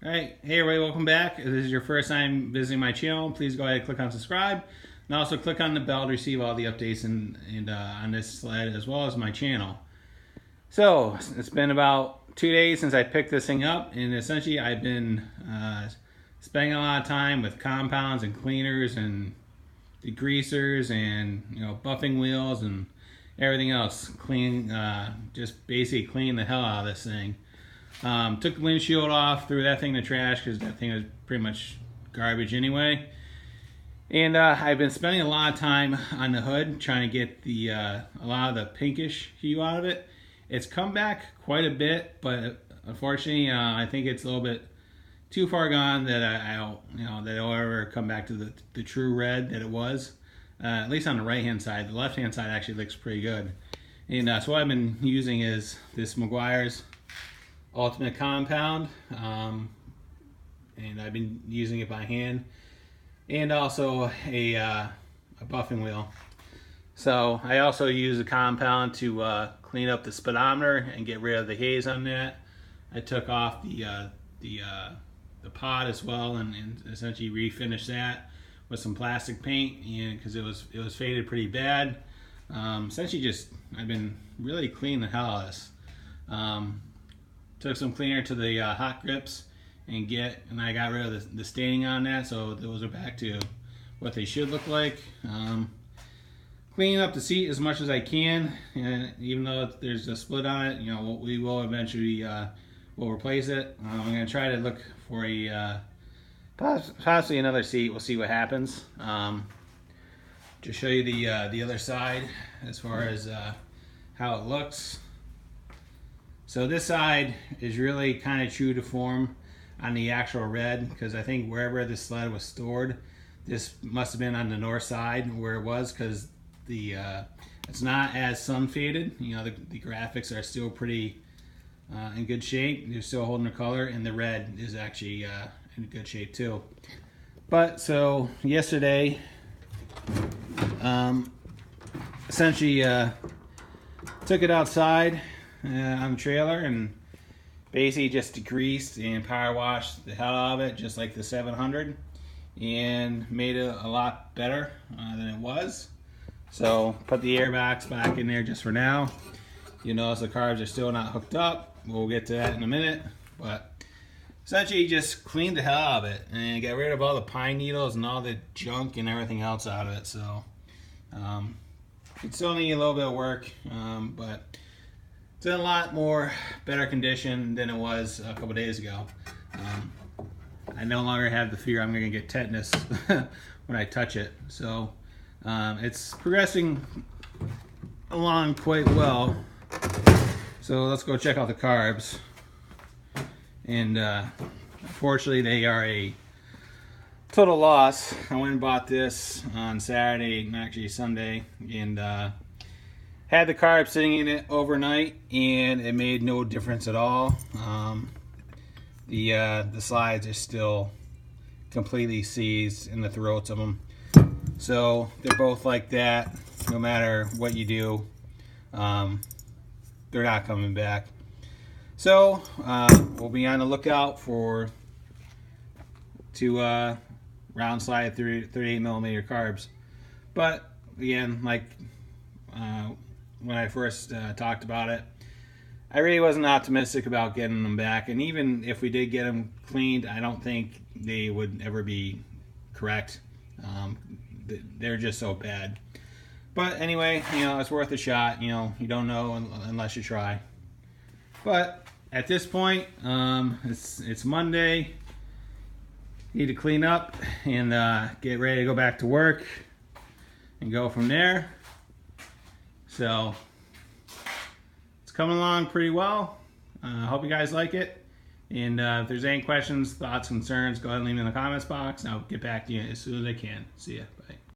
Alright, hey everybody, welcome back. If this is your first time visiting my channel, please go ahead and click on subscribe. And also click on the bell to receive all the updates on this sled as well as my channel. So, it's been about 2 days since I picked this thing up, and essentially I've been spending a lot of time with compounds and cleaners and degreasers and buffing wheels and everything else. Just basically clean the hell out of this thing. Took the windshield off, threw that thing in the trash because that thing was pretty much garbage anyway. And I've been spending a lot of time on the hood trying to get a lot of the pinkish hue out of it. It's come back quite a bit, but unfortunately, I think it's a little bit too far gone that it'll ever come back to the true red that it was. At least on the right hand side. The left hand side actually looks pretty good. And so what I've been using is this Meguiar's Ultimate Compound, and I've been using it by hand, and also a buffing wheel. So I also use a compound to clean up the speedometer and get rid of the haze on that. I took off the pod as well and essentially refinished that with some plastic paint, because it was faded pretty bad. Essentially I've been really cleaning the hell out of this. Took some cleaner to the hot grips and I got rid of the staining on that, so those are back to what they should look like. Cleaning up the seat as much as I can, and even though there's a split on it, we will eventually we'll replace it. I'm going to try to look for possibly another seat. We'll see what happens. Just show you the other side as far as how it looks. So this side is really kind of true to form on the actual red, because I think wherever the sled was stored, this must have been on the north side where it was, because it's not as sun faded. The graphics are still pretty in good shape. They're still holding their color, and the red is actually in good shape too. But so yesterday, essentially took it outside on the trailer and basically just degreased and power washed the hell out of it, just like the 700, and made it a lot better than it was. So put the air box back in there just for now. You notice the carbs are still not hooked up. We'll get to that in a minute, but essentially just cleaned the hell out of it and got rid of all the pine needles and all the junk and everything else out of it. So it still needs a little bit of work, but it's in a lot more better condition than it was a couple days ago. I no longer have the fear I'm going to get tetanus when I touch it. So it's progressing along quite well. So let's go check out the carbs. And unfortunately, they are a total loss. I went and bought this on Saturday, actually Sunday, and had the carb sitting in it overnight, and it made no difference at all. The slides are still completely seized in the throats of them. So they're both like that. No matter what you do, they're not coming back. So we'll be on the lookout for round slide 38mm carbs. But again, like when I first talked about it, I really wasn't optimistic about getting them back, and even if we did get them cleaned, I don't think they would ever be correct. They're just so bad. But anyway, it's worth a shot. You don't know unless you try. But at this point, it's Monday. Need to clean up and get ready to go back to work and go from there. So it's coming along pretty well. Hope you guys like it. And if there's any questions, thoughts, concerns, go ahead and leave them in the comments box, and I'll get back to you as soon as I can. See ya. Bye.